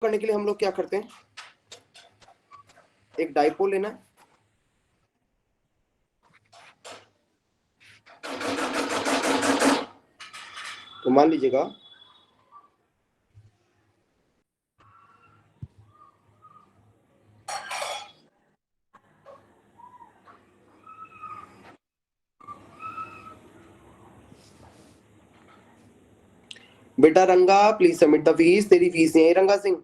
करने के लिए हम लोग क्या करते हैं, एक डाइपोल लेना है, तो मान लीजिएगा बेटा रंगा प्लीज सबमिट द फीस, तेरी फीस नहीं आई रंगा सिंह।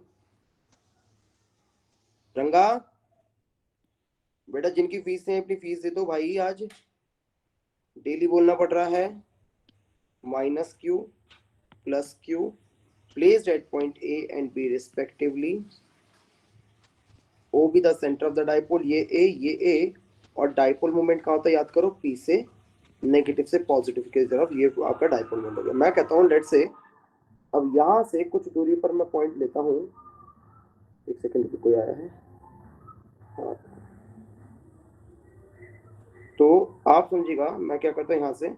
रंगा बेटा जिनकी फीस नहीं अपनी फीस दे दो भाई, आज डेली बोलना पड़ रहा है। Minus Q plus Q placed at point A and B respectively, O B the centre of the dipole, ये ए, और डाइपोल मोमेंट कहाँ होता है याद करो, पी से नेगेटिव से पॉजिटिव की तरफ, ये आपका डाइपोल मोमेंट हो गया। मैं कहता हूँ लेट से अब यहाँ से कुछ दूरी पर मैं पॉइंट लेता हूँ, एक सेकंड कोई आया है, हाँ। तो आप समझिएगा मैं क्या करता हूँ यहाँ से,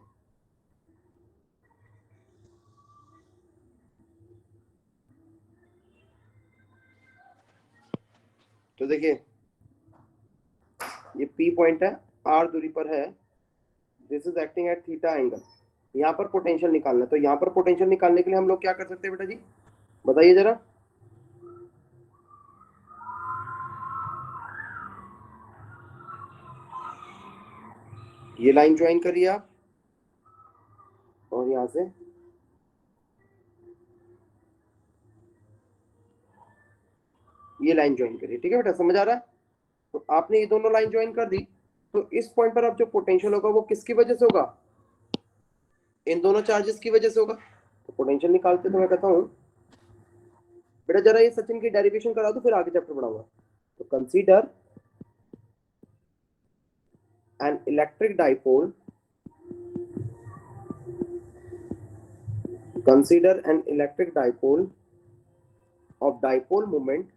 तो देखिए ये P पॉइंट है, R दूरी पर है, this is acting at theta angle, यहाँ पर पोटेंशियल निकालना है। तो यहाँ पर पोटेंशियल निकालने के लिए हम लोग क्या कर सकते हैं बेटा जी, बताइए जरा। ये लाइन ज्वाइन करिए आप, और यहाँ से ये लाइन ज्वाइन करिए, ठीक है बेटा, समझ आ रहा है। तो आपने ये दोनों लाइन ज्वाइन कर दी, तो इस पॉइंट पर अब जो पोटेंशियल होगा वो किसकी वजह से होगा, इन दोनों चार्जेस की वजह से होगा। तो पोटेंशियल निकालते तो मैं कहता हूँ बेटा जरा ये सचिन की डेरिवेशन करा दो, फिर आगे चैप्टर पढ़ाऊंगा। तो consider an electric dipole, consider an electric dipole of dipole moment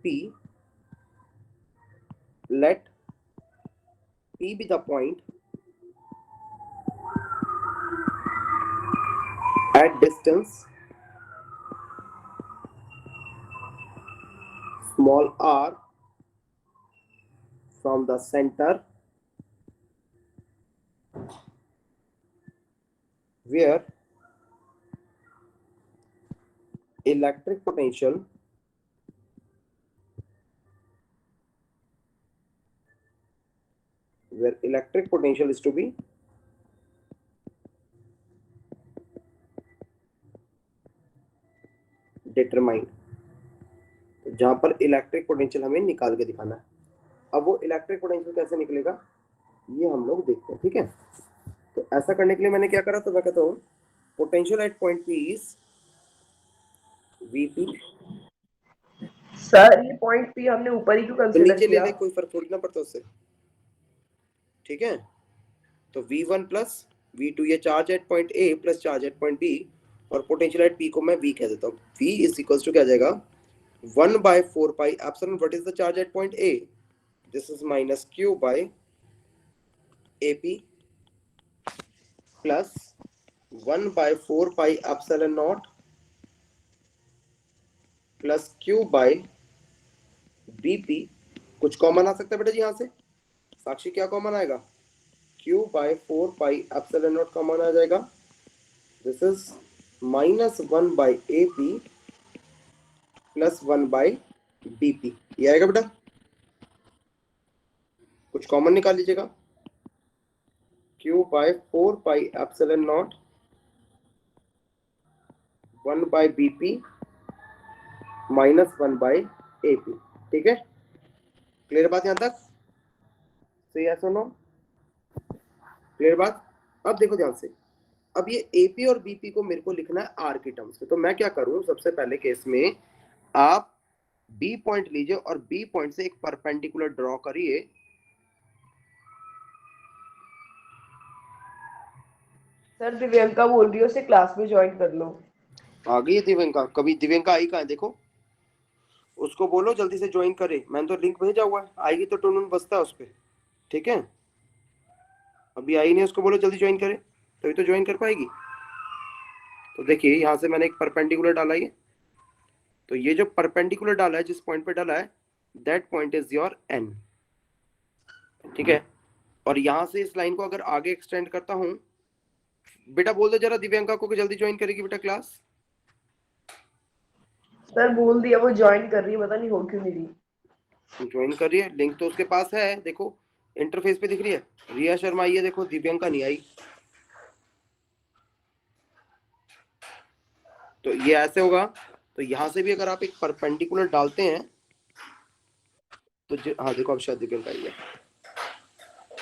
P, let P be the point at distance small r from the center where electric potential is to be determined, जहां पर electric potential हमें निकाल के दिखाना है। अब वो electric potential कैसे निकलेगा ये हम लोग देखते हैं, ठीक है। तो ऐसा करने के लिए मैंने क्या करा, तो मैं कहता हूँ potential at point P is VP. Sir ये पॉइंट पी हमने ऊपर ही क्यों कंसीडर नीचे किया? ले ले, कोई फर्क थोड़ी ना पड़ता उससे, ठीक है। तो V1 प्लस V2 ये charge at point A plus charge at point B, और पोटेंशियल एट पी को मैं V कह देता हूँ। V इज इक्वल्स टू क्या जाएगा 1/4 pi epsilon, what is the charge at point A, this is minus Q by AP plus 1/4 pi epsilon naught plus Q by BP। कुछ common आ सकता है बेटा जी यहाँ से, साक्षी क्या कॉमन आएगा, Q/4 pi epsilon naught common आ जाएगा, this is -1/AP plus 1/BP, ये आएगा बेटा। कुछ कॉमन निकाल लीजिएगा, Q/4 pi epsilon not 1/BP -1/AP, ठीक है। क्लियर बात यहां तक, सही है, सुनो क्लियर बात। अब देखो ध्यान से, अब ये AP और BP को मेरे को लिखना है R के टर्म्स में। तो मैं क्या करूं, सबसे पहले केस में आप B पॉइंट लीजिए और B पॉइंट से एक परपेंडिकुलर ड्रॉ करिए। सर दिव्यंका बोल रही है उसे क्लास में ज्वाइन कर लो। आ गई है दिव्यंका, कभी दिव्यंका आई कहाँ है देखो, उसको बोलो जल्दी से ज्वाइन करे, मैंने तो लिंक भेजा हुआ है, आएगी तो टोन बसता है उस पर, ठीक है। अभी आई नहीं, उसको बोलो जल्दी ज्वाइन करे, तभी तो ज्वाइन कर पाएगी। तो देखिए यहां से मैंने एक परपेंडिकुलर डाला, ये तो ये जो परपेंडिकुलर डाला है, जिस पॉइंट पे डाला है, that point is your N, ठीक है। और यहां से इस लाइन को अगर आगे एक्सटेंड करता हूं, बेटा बोल दो जरा दिव्यांका को कि जल्दी ज्वाइन करेगी बेटा क्लास। सर बोल दिया, वो ज्वाइन कर रही है, पता नहीं हो क्यों नहीं रही। ज्वाइन कर रही है, लिंक तो उसके पास है, देखो इंटरफेस पे दिख रही है। रिया शर्मा आई है, देखो दिव्यांका नहीं आई। तो ये ऐसे होगा। तो यहां से भी अगर आप एक परपेंडिकुलर डालते हैं तो हाँ देखो अब शायद दिव्यांका आई है,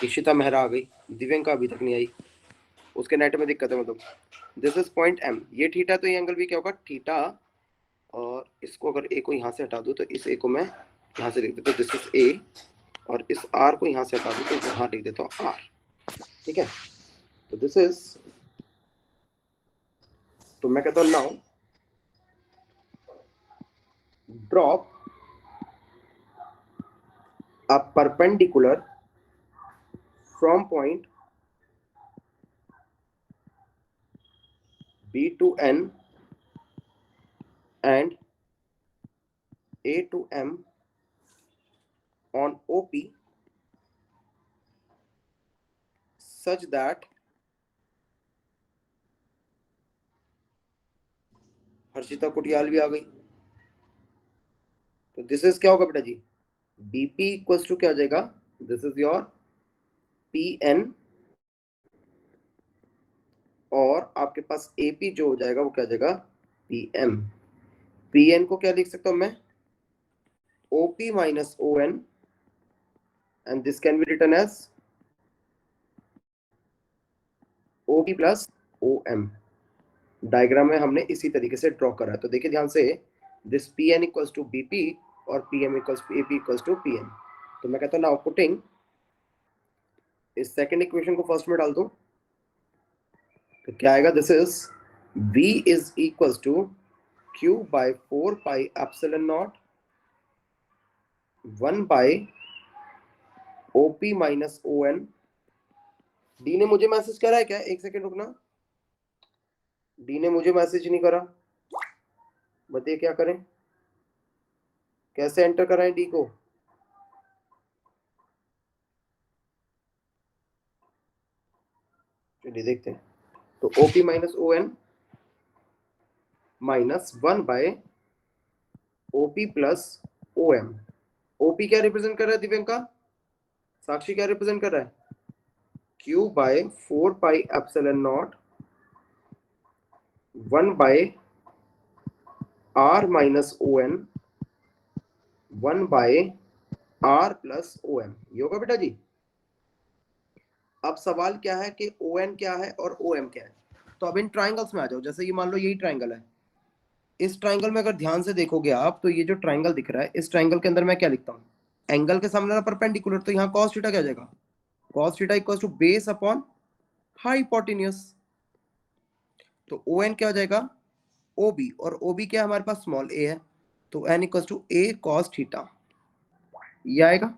इशिता मेहरा आ गई, दिव्यांका अभी तक नहीं आई, उसके नेट में दिक्कत है मतलब। दिस इज पॉइंट एम, ये थीटा, तो ये एंगल भी क्या होगा थीटा। और इसको अगर ए को यहाँ से हटा दूं तो इस ए को मैं यहाँ से लिख देता हूँ दिस इज ए, और इस आर को यहाँ से हटा दूं तो यहाँ लिख देता हूँ आर, ठीक है। तो दिस इज, तो मैं कहता हूँ now drop a perpendicular from point B to N and A to M on OP such that Harshita Kutiyal भी आ गई। तो दिस इज क्या होगा बेटा जी, BP इक्वल्स टू क्या हो जाएगा, दिस इज योर PN, और आपके पास AP जो हो जाएगा वो क्या हो जाएगा PM। PN को क्या लिख सकता हूं मैं, OP minus ON, and this can be written as OP plus OM। Diagram में हमने इसी तरीके से ड्रॉ करा है। तो देखिए ध्यान से, this PN equals to BP और PM equals to AP equals to PN। तो मैं कहता हूँ नाउ पुटिंग, इस सेकंड इक्वेशन को फर्स्ट में डाल दूं तो क्या आएगा, this is V is equals to Q by 4 pi epsilon naught 1 by OP minus ON। D ने मुझे मैसेज करा है क्या, एक सेकंड रुकना, डी ने मुझे मैसेज नहीं करा, बताइए क्या करें, कैसे एंटर कराएं डी को। चलिए देखते हैं। तो OP minus ON minus 1 by OP plus OM। OP क्या रिप्रेजेंट कर रहा है दिव्यांका, साक्षी क्या रिप्रेजेंट कर रहा है, Q by 4 pi epsilon naught 1 by R minus ON 1 by R plus OM, ये होगा बेटा जी। अब सवाल क्या है कि ON क्या है और OM क्या है। तो अब इन ट्राइंगल्स में आ जाओ, जैसे ये मान लो यही ट्राइंगल है, इस ट्राइंगल में अगर ध्यान से देखोगे आप तो ये जो ट्राइंगल दिख रहा है, इस ट्राइंगल के अंदर मैं क्या लिखता हूँ, एंगल के सामने वाला परपेंडिकुलर, तो यहाँ cos थीटा क्या आ जाएगा, cos theta equals to base upon hypotenuse. तो ON क्या हो जाएगा OB, और OB क्या है हमारे पास स्मॉल a है, तो n equals to a cos theta, ये आएगा।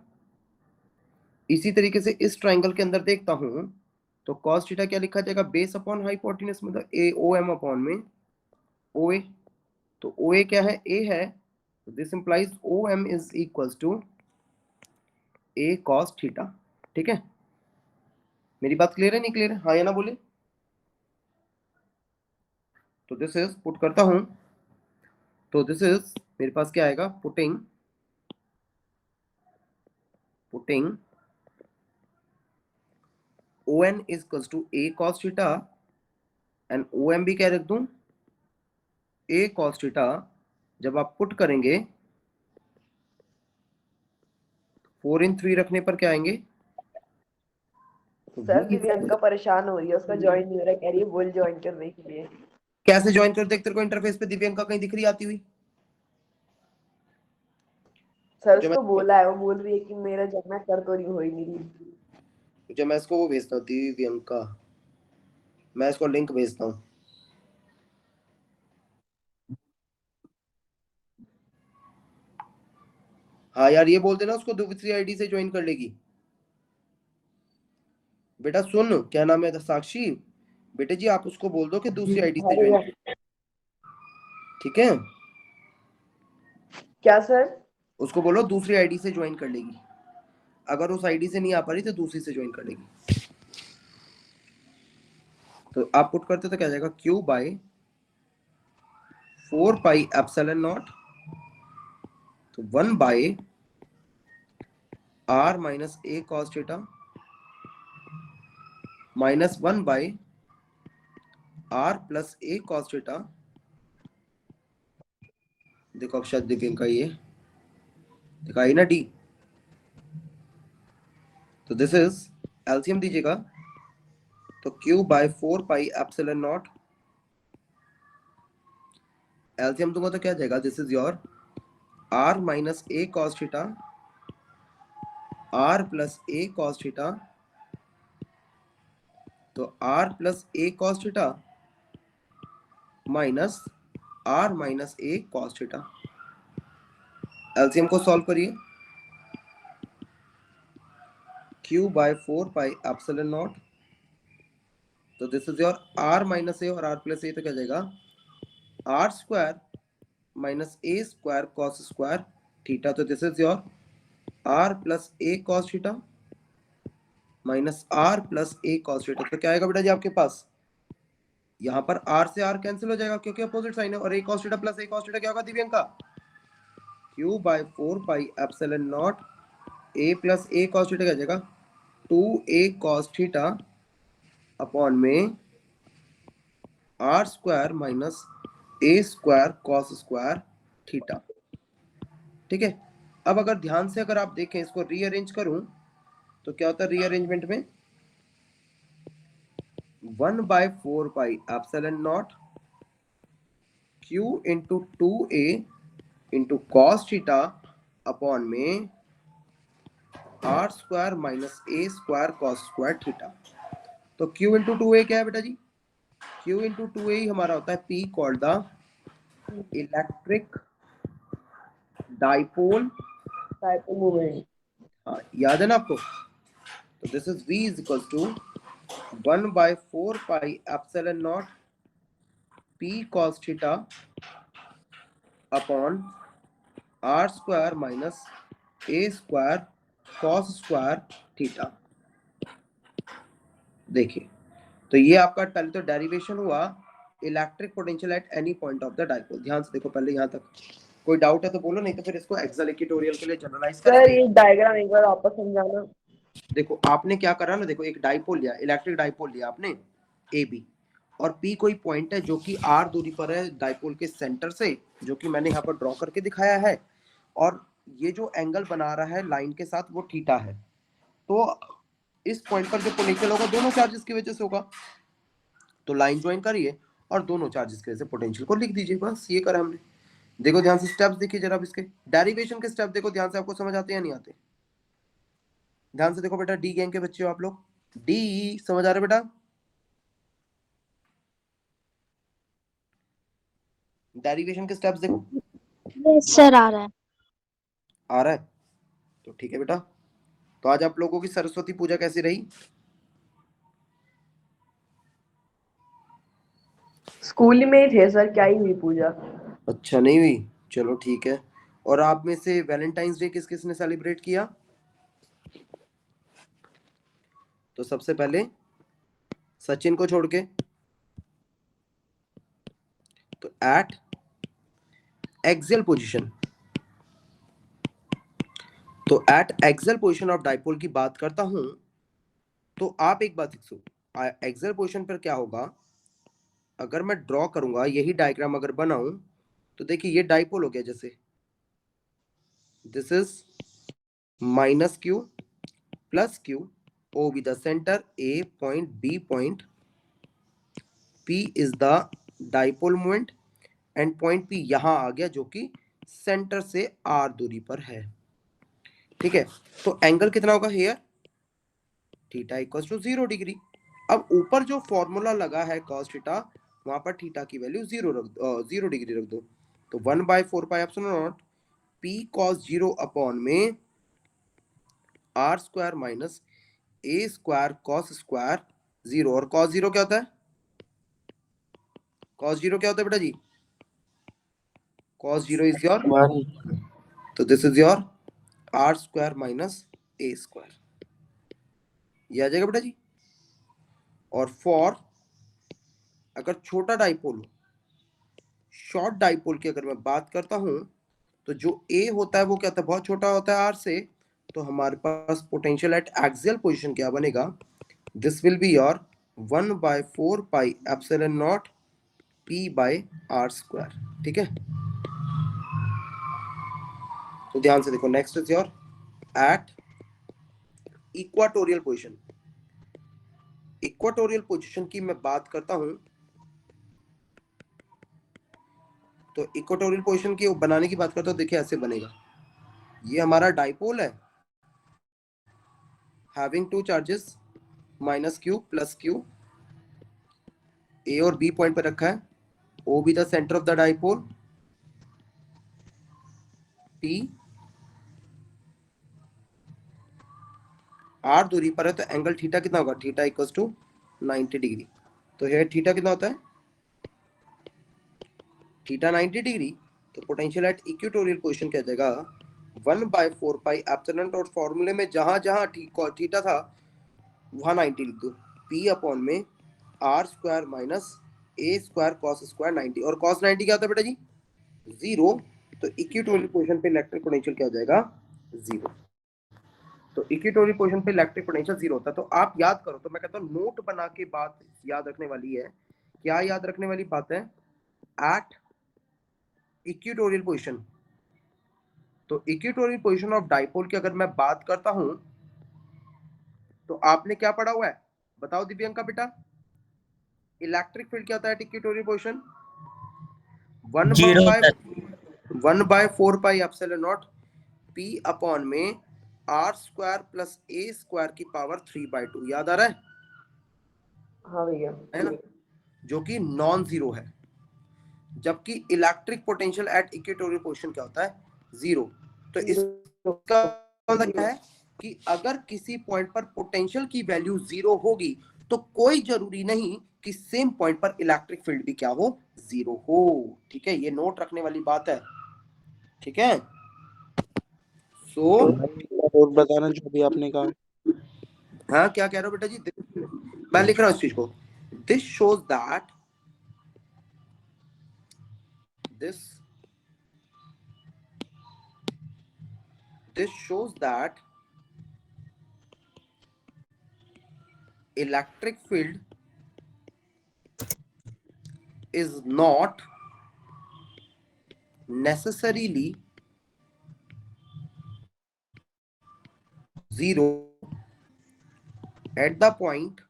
इसी तरीके से इस ट्राइंगल के अंदर देखता हूं तो cos थीटा क्या लिखा जाएगा, बेस अपॉन हाइपोटेन्यूस, मतलब a OM अपॉन में OA। तो OA क्या है, A है, तो this implies OM is equals to A cos theta, ठीक है। मेरी बात क्लियर है नहीं क्लियर है, हाँ या ना बोले। तो दिस इज पुट करता हूं, तो दिस इज मेरे पास क्या आएगा, putting ON is equals to A cos theta and OM भी क्या रख दूं, A cos थीटा। जब आप पुट करेंगे 4 इन 3 रखने पर क्या आएंगे, तो सर दिव्यांका परेशान हो रही है, उसका ज्वाइन नहीं हो रहा, कह रही है बोल ज्वाइन करने के लिए। कैसे ज्वाइन कर, देख तेरे को इंटरफेस पे दिव्यांका कहीं दिख रही आती हुई। सर जब उसको मैं बोला है, वो बोल रही है कि मेरा जब मैं कर तो रही हो ही नहीं रही। जब मैं इसको वो भेजता हूँ दिव्यांका, मैं इसको लिंक भेजता हूँ। हाँ यार ये बोल देना उसको, दूसरी आईडी से ज्वाइन कर लेगी। बेटा सुन, क्या नाम है, साक्षी, बेटे जी आप उसको बोल दो कि दूसरी आईडी से ज्वाइन। ठीक है, क्या सर? उसको बोलो दूसरी आईडी से ज्वाइन कर लेगी, अगर उस आईडी से नहीं आ पा रही तो दूसरी से ज्वाइन कर लेगी। तो आप पुट करते तो क्या जाएगा, Q by 4 pi epsilon naught, तो 1 by R minus A cos theta minus 1 by R plus A cos theta. देखो अब शायद दिखेगा का ये दिखाई ना डी, तो दिस इज एलसीएम दीजिएगा, तो q by 4 pi epsilon naught, LCM दूंगा तो क्या जाएगा, this is your r minus A cos theta r plus A cos theta, तो आर प्लस ए cos theta minus r minus ए कॉस थीटा। एलसीएम को solve करिए, q by 4 pi epsilon naught, तो this is your r minus a और r plus a, तो क्या जाएगा r square minus ए square cos square theta, तो this is your R plus A cos theta minus R plus A cos theta. तो क्या आएगा बेटा जी आपके पास, यहाँ पर आर से आर कैंसिल हो जाएगा क्योंकि अपोजिट साइन है, और A cos theta plus A cos theta क्या होगा Divyanka, Q by 4 pi epsilon naught A plus A cos theta क्या जाएगा 2a कॉस थीटा अपॉन में are square minus A square cos square theta. ठीक है, अब अगर ध्यान से अगर आप देखें इसको रीअरेंज करूं तो क्या होता है रीअरेंजमेंट में, 1 by 4 pi epsilon naught q into 2a into cos theta upon में are square minus A square cos square theta. तो q इंटू 2a क्या है बेटा जी, q इंटू 2a ही हमारा होता है p called the electric dipole dipole moment. हाँ याद है ना आपको, तो this is v is equal to 1 by 4 pi epsilon naught p cos theta upon R square minus A square cos square theta. देखिए तो ये आपका पहले तो डेरिवेशन हुआ electric potential at any point of the dipole. ध्यान से देखो पहले यहाँ तक, कोई डाउट है तो बोलो, नहीं तो फिर इसको एक्सेल ट्यूटोरियल के लिए जनरलाइज सर करेंगे। ये डायग्राम एक बार वापस समझाना। देखो आपने क्या करा ना, देखो एक डाइपोल लिया, इलेक्ट्रिक डाइपोल लिया आपने ए बी, और पी कोई पॉइंट है जो कि आर दूरी पर है डाइपोल के सेंटर से, जो कि मैंने यहाँ पर ड्रॉ करके दिखाया है, और ये जो एंगल बना रहा है लाइन के साथ वो थीटा है। तो इस पॉइंट पर जो पोटेंशियल होगा दोनों चार्जेस की वजह से होगा, तो लाइन ज्वाइन करिए और दोनों चार्जेस की वजह से पोटेंशियल को लिख दीजिए, बस ये करा हमने। देखो ध्यान से स्टेप्स देखिए जरा, इसके डेरिवेशन के स्टेप देखो ध्यान से, आपको समझ आते हैं या नहीं आते। ध्यान से देखो बेटा, डी गैंग के बच्चे हो आप लोग, डी समझ आ रहा है बेटा, डेरिवेशन के स्टेप्स देखो। सर आ रहा है। आ रहा है तो ठीक है बेटा। तो आज आप लोगों की सरस्वती पूजा कैसी रही, स्कूल में ही थे सर, क्या ही हुई पूजा। अच्छा नहीं हुई, चलो ठीक है। और आप में से वैलेंटाइंस डे किस किस ने सेलिब्रेट किया, तो सबसे पहले सचिन को छोड़ के, तो एट एक्सियल पोजीशन, तो eight axial position of dipole की बात करता हूं, तो आप एक बात देखो एक्सियल पोजीशन पर क्या होगा, अगर मैं ड्रॉ करूंगा यही डायग्राम अगर बनाऊं, तो देखिए ये डाइपोल हो गया, जैसे this is minus Q plus Q, O B the centre, A point B point, P is the dipole moment and point P यहां आ गया जो कि सेंटर से R दूरी पर है। ठीक है, तो एंगल कितना होगा here, theta equals to 0 degree. अब ऊपर जो फॉर्मूला लगा है cos थीटा, वहां पर थीटा की वैल्यू 0 डिग्री रख दो, तो 1 by 4 pi epsilon naught P cos 0 upon में R स्क्वायर माइनस ए स्क्वायर कॉस स्क्वायर 0, और cos 0 क्या होता है, cos 0 क्या होता है बेटा जी, cos 0 is your, 1. तो this is your r square minus a square, ये आ जाएगा बेटा जी। और फॉर अगर छोटा डाइपोल हो, शॉर्ट डाइपोल की अगर मैं बात करता हूं, तो जो a होता है वो क्या होता है, बहुत छोटा होता है r से, तो हमारे पास पोटेंशियल एट एक्सियल पोजीशन क्या बनेगा, this will be your 1/4 pi epsilon naught p by r square. ठीक है, तो ध्यान से देखो, next is your at equatorial position. Equatorial position की मैं बात करता हूं, तो इक्वाटोरियल पोजीशन की बनाने की बात करता हूं, देखिए ऐसे बनेगा, ये हमारा डाइपोल है having two charges minus Q plus q, a और बी पॉइंट पर रखा है, O B the centre of the dipole, P r दूरी पर है, तो एंगल थीटा कितना होगा, थीटा इक्वल्स टू 90 डिग्री। तो है थीटा कितना होता है, थीटा 90 डिग्री, तो पोटेंशियल एट इक्वेटोरियल पोजीशन क्या जाएगा 1/4 पाई एप्सिलॉन, और फॉर्मूले में जहां जहां थीटा था वहां 90 लिख दो, पी अपॉन में are square minus A square cos square 90, और कॉस 90 क्या होता है बेटा जी, 0, तो इक्वेटोरियल पोजीशन पे इलेक्ट्रिक पोटेंशियल क्या हो जाएगा, 0। तो इक्वेटोरियल पोजीशन पे इलेक्ट्रिक पोटेंशियल 0 होता है। तो आप याद करो, तो मैं कहता हूँ नोट बना के बात याद रखने वाली है, क्या याद रखने वाली बात है, एट इक्वेटोरियल पोजीशन, तो इक्वेटोरियल पोजीशन ऑफ डाइपोल की अगर मैं बात करता हूं, तो आपने क्या पढ़ा हुआ है बताओ दिव्यांका बेटा, इलेक्ट्रिक फील्ड क्या होता है equatorial position, 0 sir. 1/4 pi epsilon naught p upon में are square plus a square की पावर 3/2, याद आ रहा हाँ भैया। है ना, जो कि नॉन जीरो है, जबकि electric potential at equatorial position क्या होता है, 0। तो इसका मतलब क्या है कि अगर किसी पॉइंट पर पोटेंशियल की वैल्यू 0 होगी, तो कोई जरूरी नहीं कि सेम पॉइंट पर इलेक्ट्रिक फील्ड भी क्या हो, 0 हो। ठीक है, ये नोट रखने वाली बात है। ठीक है, सो और बताना जो भी आपने कहा. हाँ क्या कह रहे हो बेटा जी, मैं लिख रहा हूं इस चीज को, this shows that this shows that electric field is not necessarily 0 at the point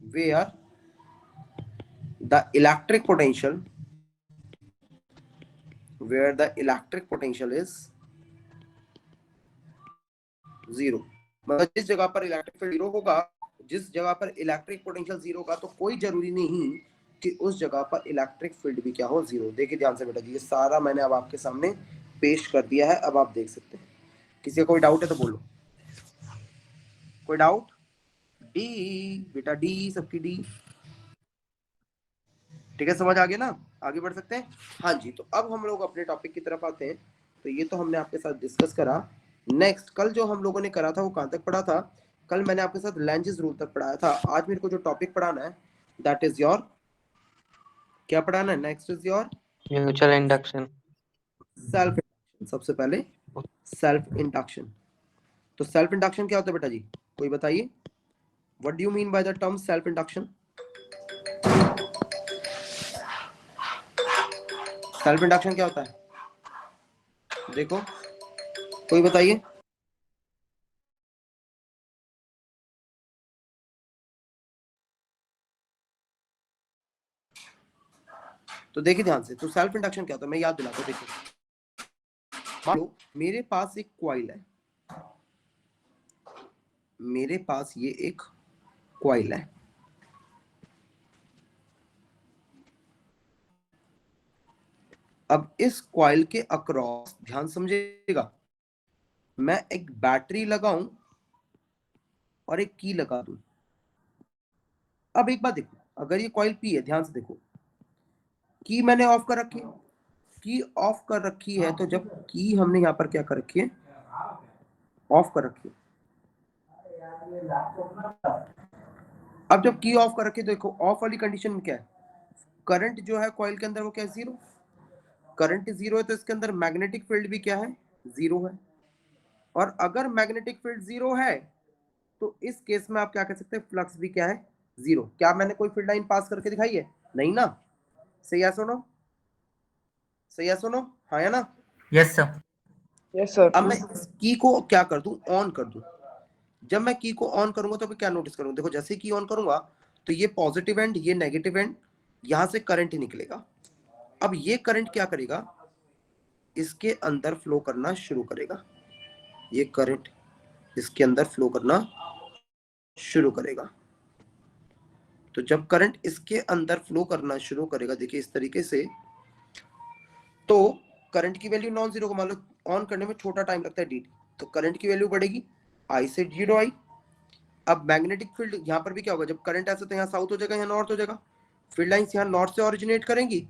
where the electric potential is 0। मतलब जिस जगह पर इलेक्ट्रिक फील्ड 0 होगा, जिस जगह पर इलेक्ट्रिक पोटेंशियल 0 होगा, तो कोई जरूरी नहीं कि उस जगह पर इलेक्ट्रिक फील्ड भी क्या हो, 0। देखिए ध्यान से बेटा जी, ये सारा मैंने अब आपके सामने पेश कर दिया है, अब आप देख सकते हैं। किसी का कोई डाउट है तो बोलो, कोई डाउट, डी बेटा, डी सबकी डी। ठीक है, समझ आ गया ना, आगे बढ़ सकते हैं। हाँ जी, तो अब हम लोग अपने टॉपिक की तरफ आते हैं। तो ये तो हमने आपके साथ डिस्कस करा। नेक्स्ट, कल जो हम लोगों ने करा था वो कहाँ तक पढ़ा था, कल मैंने आपके साथ लेंजेस रूल तक पढ़ाया था। आज मेरे को जो टॉपिक पढ़ाना है दैट इज योर, क्या पढ़ाना है, next is your mutual induction. Self induction. सबसे पहले सेल्फ इंडक्शन। तो सेल्फ इंडक्शन क्या होता है बेटा जी, कोई बताइए, what do you mean by the term self induction. Self induction क्या होता है, देखो कोई बताइए। तो देखिए ध्यान से, तो सेल्फ इंडक्शन क्या होता है, मैं याद दिलाता हूं। देखिए, मान लो मेरे पास एक कॉइल है, मेरे पास ये एक कॉइल है, अब इस कॉइल के अक्रॉस ध्यान समझिएगा, मैं एक बैटरी लगाऊं और एक की लगा दूं। अब एक बात देखो, अगर ये कॉइल पी है, ध्यान से देखो, की मैंने ऑफ कर रखी है, की ऑफ कर रखी है, तो जब की हमने यहाँ पर क्या कर रखी है, ऑफ कर रखी है। अब जब की ऑफ कर रखी है, देखो ऑफ वाली कंडीशन में क्या है, करंट जो है कॉइल के अंदर वो क्या है, जीरो। करंट जीरो है तो इसके अंदर मैग्नेटिक फील्ड भी क्या है, जीरो है। और अगर मैग्नेटिक फील्ड जीरो है तो इस केस में आप क्या कह सकते हैं, फ्लक्स भी क्या है, जीरो। क्या मैंने कोई फील्ड लाइन पास करके दिखाई है, नहीं ना। सही है सुनो, सही है सुनो, हाँ या ना। Yes sir. Yes, sir. अब मैं इस की को क्या कर दूं, ऑन कर दूं। जब मैं की को ऑन करूंगा तो मैं क्या नोटिस करूंगा, देखो जैसे की ऑन करूंगा तो ये पॉजिटिव एंड ये नेगेटिव एंड, यहां से करंट ही निकलेगा। अब ये करंट क्या करेगा, इसके अंदर फ्लो करना शुरू करेगा। ये करंट इसके अंदर फ्लो करना शुरू करेगा। तो जब करंट इसके अंदर फ्लो करना शुरू करेगा, देखिए इस तरीके से, तो करंट की वैल्यू नॉन जीरो को मान लो, ऑन करने में छोटा टाइम लगता है dt, तो करंट की वैल्यू बढ़ेगी, आई से जीरो आई। अब मैग्नेटिक फील्ड यहाँ पर भी क्या होगा, जब करंट ऐसा तो यहाँ साउथ हो जाएगा, यहाँ नॉर्थ हो जाएगा। फील्ड लाइंस यहाँ नॉर्थ से ओरिजिनेट करेंगी,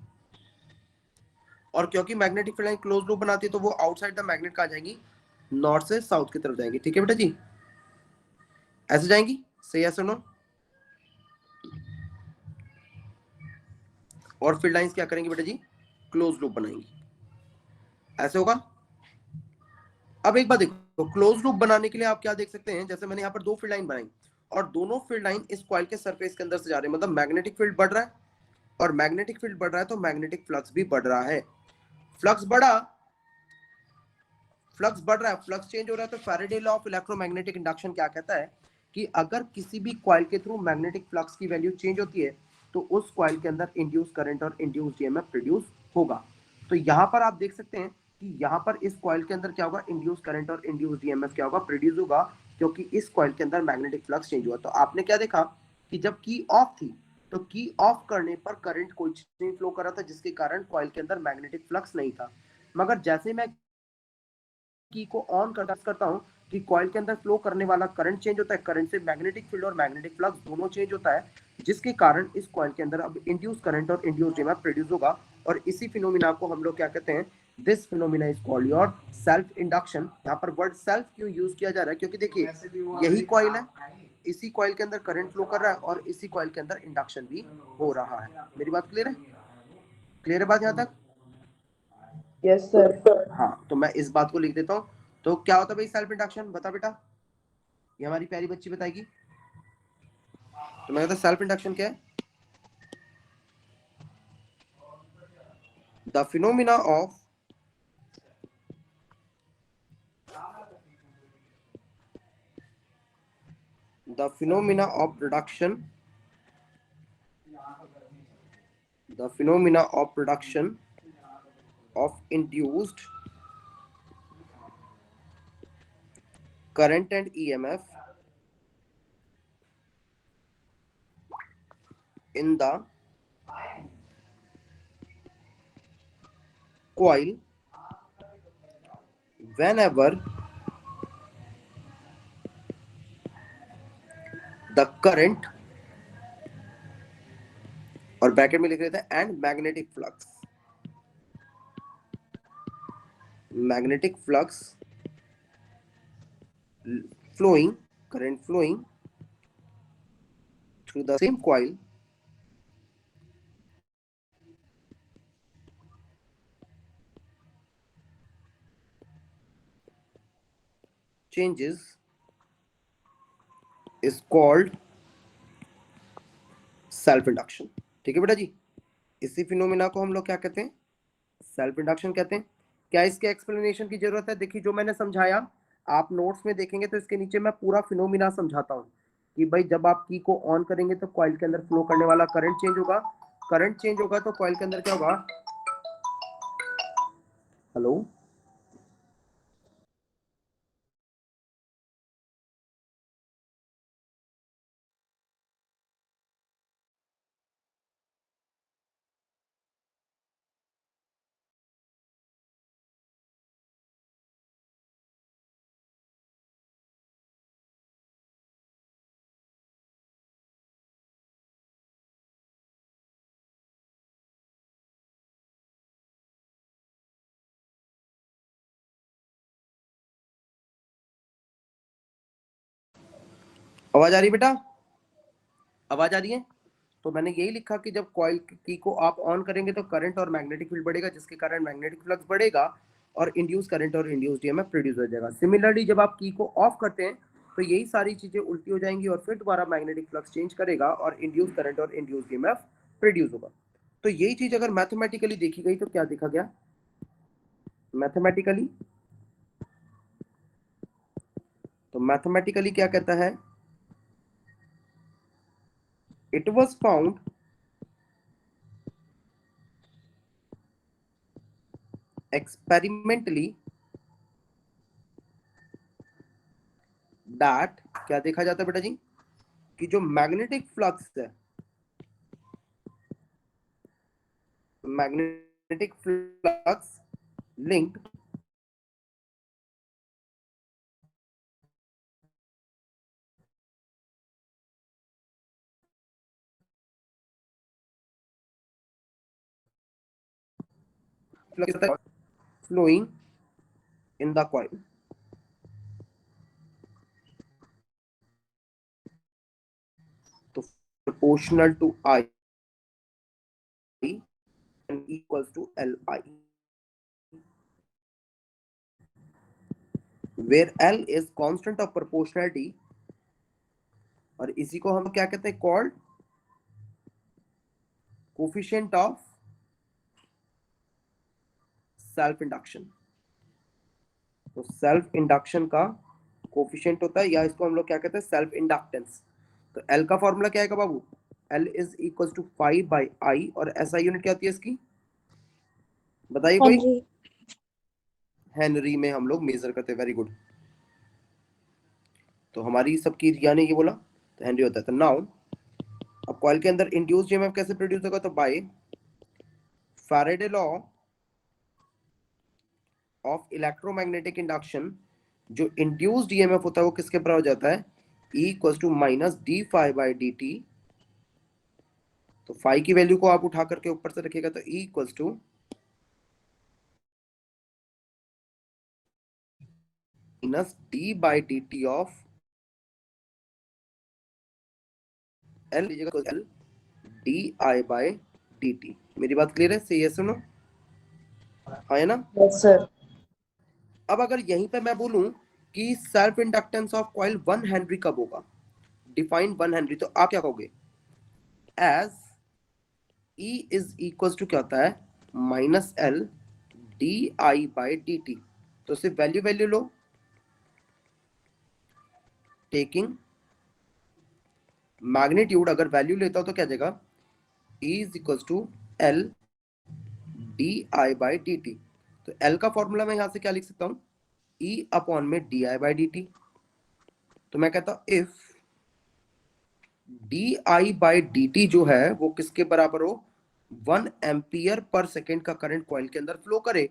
और क्योंकि magnetic field line close loop बनाती है तो वो आउटसाइड द मैग्नेट कहाँ जाएंगी, नॉर्थ से साउथ की तरफ जाएंगी। ठीक है बेटा जी, ऐसे जाएंगी, सही है सुनो। और फील्ड लाइंस क्या करेंगी बेटा जी, क्लोज लूप बनाएंगी, ऐसे होगा। अब एक बात देखो, क्लोज लूप बनाने के लिए आप क्या देख सकते हैं, जैसे मैंने यहाँ पर दो फील्ड लाइन बनाई और दोनों फील्ड लाइन इस कॉइल के सरफेस के अंदर से जा रहे हैं, मतलब मैग्नेटिक फील्ड बढ़ रहा है, और मैग्नेटिक फील्ड बढ़ रहा है तो मैग्नेटिक फ्लक्स भी बढ़ रहा है। फ्लक्स बढ़ा, फ्लक्स बढ़ रहा है, फ्लक्स चेंज हो रहा है, तो Faraday law of electromagnetic induction क्या कहता है कि अगर किसी भी कॉइल के थ्रू मैग्नेटिक फ्लक्स की वैल्यू चेंज होती है तो उस कॉइल के अंदर इंड्यूस करंट और इंड्यूस ईएमएफ प्रोड्यूस होगा। तो यहाँ पर आप देख सकते हैं कि यहाँ पर इस कॉइल के अंदर क्या होगा, इंड्यूस करंट और इंड्यूस ईएमएफ क्या होगा, प्रोड्यूस होगा, क्योंकि इस कॉइल के अंदर मैग्नेटिक फ्लक्स चेंज हुआ। तो आपने क्या देखा कि जब की ऑफ थी तो की ऑफ करने पर करंट कोई नहीं फ्लो कर रहा था, जिसके कारण कॉइल के अंदर मैग्नेटिक फ्लक्स नहीं था। मगर जैसे मैं की को ऑन करता हूं कि कॉइल के अंदर फ्लो करने वाला करंट चेंज होता है, करंट से मैग्नेटिक फील्ड और मैग्नेटिक फ्लक्स दोनों चेंज होता है, जिसके कारण इस कॉइल के अंदर अब इंड्यूस करंट और इंड्यूस ईएमएफ प्रोड्यूस होगा। और इसी फिनोमिना को हम लोग क्या कहते हैं, this phenomena is called your self induction. यहाँ पर वर्ड सेल्फ क्यों यूज किया जा रहा है, क्योंकि देखिए यही कॉइल है, इसी कॉइल के अंदर करंट फ्लो कर रहा है और इसी कॉइल के अंदर इंडक्शन भी हो रहा है। मेरी बात क्लियर है, क्लियर है बात यहाँ तक। Yes, sir. हाँ, तो मैं इस बात को लिख देता हूँ। तो क्या होता है भाई सेल्फ इंडक्शन, बता बेटा, ये हमारी प्यारी बच्ची बताएगी। तो मैं कहता सेल्फ इंडक्शन क्या है, the phenomena of the phenomena of production, the phenomena of production of induced current and EMF in the coil whenever the current, और ब्रैकेट में लिख रहे थे, and magnetic flux, magnetic flux flowing, current flowing through the same coil changes is called self induction. ठीक है बेटा जी, इसी phenomena को हम लोग क्या कहते हैं, सेल्फ इंडक्शन कहते हैं। क्या इसके एक्सप्लेनेशन की जरूरत है, देखिए जो मैंने समझाया आप नोट्स में देखेंगे तो इसके नीचे मैं पूरा फिनोमिना समझाता हूँ कि भाई जब आप की को ऑन करेंगे तो कॉइल के अंदर फ्लो करने वाला करंट चेंज होगा, करंट चेंज होगा तो कॉइल के अंदर क्या होगा, हेलो आवाज आ रही है बेटा? आवाज आ रही है? तो मैंने यही लिखा कि जब कॉइल की को आप ऑन करेंगे तो करंट और मैग्नेटिक फील्ड बढ़ेगा, जिसके कारण मैग्नेटिक फ्लक्स बढ़ेगा और इंड्यूस करंट और इंड्यूस्ड ईएमएफ प्रोड्यूस हो जाएगा। सिमिलरली जब आप की को ऑफ करते हैं तो यही सारी चीजें उल्टी हो जाएंगी और फिर दोबारा मैग्नेटिक फ्लक्स चेंज करेगा और इंड्यूस करंट और इंड्यूस्ड ईएमएफ प्रोड्यूस होगा। तो यही चीज अगर मैथमेटिकली देखी गई तो क्या देखा गया? मैथमेटिकली तो मैथमेटिकली क्या कहता है? It was found experimentally that, क्या देखा जाता है बेटा जी, कि जो मैग्नेटिक फ्लक्स है, magnetic flux linked flowing in the coil. तो proportional to I and equals to Li, where L is constant of proportionality और इसी को हम क्या कहते हैं? called coefficient of self induction। तो सेल्फ इंडक्शन का कोफिशिएंट होता है, या इसको हम लोग क्या कहते हैं? Self inductance. तो एल का फॉर्मूला क्या है बाबू? L is equal to 5/I और एसआई यूनिट क्या होती है इसकी? बताइए कोई। हेनरी में हम लोग मेजर करते हैं। Very good. तो हमारी सबकी रिया ने ये बोला तो हेनरी होता है। तो नाउ अब कॉइल के अंदर इंड्यूस्ड ईएमएफ कैसे प्रोड्यूस होगा? तो by Faraday law of electromagnetic induction, जो इंड्यूस्ड ईएमएफ होता है वो किसके बराबर हो जाता है? E equals to minus D phi by D T. तो फाई की वैल्यू को आप उठा करके ऊपर से रखिएगा तो E equals to minus D by D T of L L D I by D T. मेरी बात क्लियर है? सही है? सुनो, हाँ है ना? Yes sir. अब अगर यहीं पे मैं बोलूं कि self inductance of coil 1 henry कब होगा? डिफाइन 1 हेनरी, तो आप क्या कहोगे? As E is equal to क्या होता है? Minus L D I by D T. तो सिर्फ वैल्यू वैल्यू लो, टेकिंग मैग्नीट्यूड अगर वैल्यू लेता हो तो क्या देगा? E is equal to L D I by D T. तो L का फॉर्मूला मैं यहां से क्या लिख सकता हूं? E अपॉन में D I by D T. तो मैं कहता हूं if D I by D T जो है वो किसके बराबर हो? 1 एम्पियर पर सेकेंड का करंट कॉइल के अंदर फ्लो करे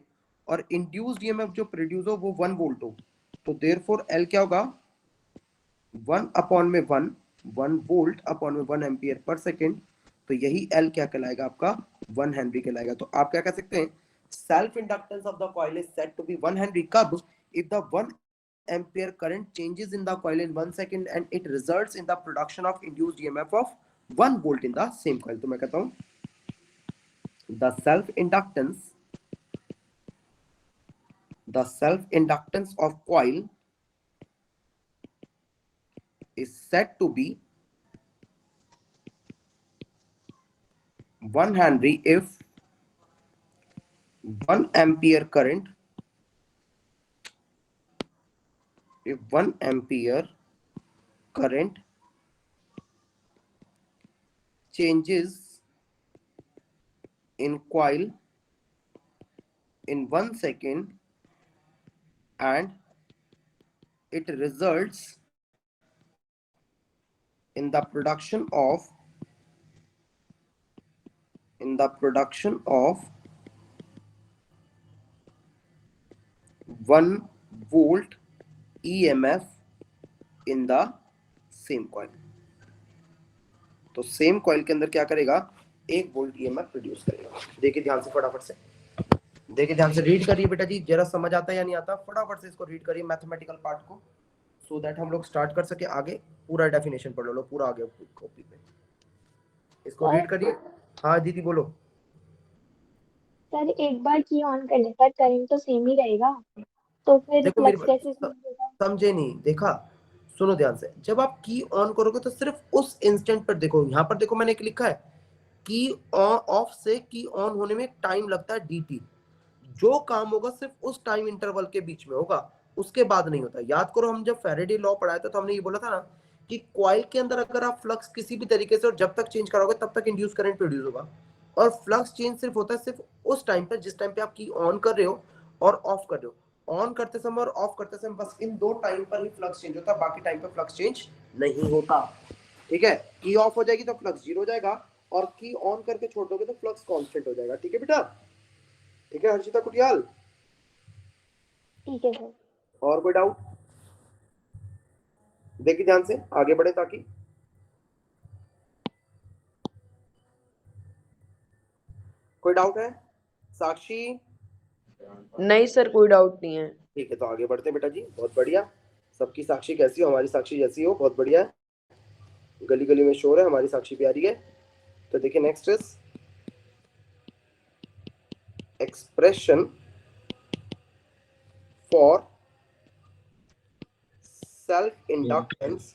और इंड्यूस्ड ईएमएफ जो प्रोड्यूस हो वो 1 वोल्ट हो। तो देयरफॉर L क्या होगा? 1 अपॉन में 1 वोल्ट अपॉन में 1 एम्पियर पर सेकेंड। तो यही L क्या कहलाएगा? आपका 1 हेनरी कहलाएगा। तो आप क्या कह सकते हैं? Self inductance of the coil is said to be 1 henry कब? If the 1 ampere current changes in the coil in 1 second and it results in the production of induced EMF of 1 volt in the same coil। तो मैं कहता हूं the self inductance of coil is said to be 1 Henry if 1 ampere current changes in coil in 1 second and it results in the production of 1 volt EMF in the same coil। तो same coil के अंदर क्या करेगा? 1 volt EMF produce करेगा। देखिए ध्यान से, फटाफट से देखिए, ध्यान से रीड करिए बेटा जी। जरा समझ आता है या नहीं आता? फटाफट से इसको रीड करिए, मैथमेटिकल पार्ट को सो दैट हम लोग स्टार्ट कर सके आगे। पूरा डेफिनेशन पढ़ लो, पूरा आगे कॉपी पे इसको रीड करिए। हाँ दीदी बोलो। सर एक बार की ऑन करने पर करंट तो सेम ही रहेगा, तो फिर देखो मेरी फ्लक्स कैसे चेंज होगा? समझे नहीं, देखा सुनो ध्यान से। जब आप की ऑन करोगे तो सिर्फ उस इंस्टेंट पर देखो, यहाँ पर देखो मैंने एक लिखा है की ऑफ से की ऑन होने में टाइम लगता है dt। जो काम होगा सिर्फ उस टाइम इंटरवल के बीच में होगा, उसके बाद नहीं होता। याद करो हम जब फैराडे लॉ पढ़ाया था तो हमने ये बोला था ना कि कॉइल के अंदर अगर आप फ्लक्स किसी भी तरीके से और जब तक चेंज करोगे तब तक इंड्यूस करंट प्रोड्यूस होगा। और फ्लक्स चेंज सिर्फ होता है सिर्फ उस टाइम पे जिस टाइम पे आप की ऑन कर रहे हो और ऑफ कर रहे हो। ऑन करते समय और ऑफ करते समय बस इन दो टाइम पर ही फ्लक्स चेंज होता है, बाकी टाइम पे फ्लक्स चेंज नहीं होता। ठीक है, की ऑफ हो जाएगी तो फ्लक्स जीरो हो जाएगा, और की ऑन करके छोड़ दोगे तो फ्लक्स कांस्टेंट हो जाएगा। ठीक है बेटा, ठीक है हर्षिता कुटियाल। ठीक है सर। और कोई डाउट? देखिए ध्यान से आगे बढ़े ताकि कोई डाउट है? साक्षी? नहीं सर, कोई डाउट नहीं है। ठीक है तो आगे बढ़ते हैं बेटा जी, बहुत बढ़िया। सबकी साक्षी कैसी हो? हमारी साक्षी जैसी हो, बहुत बढ़िया है। गली गली में शोर है, हमारी साक्षी प्यारी है। तो देखिए next is expression for self inductance.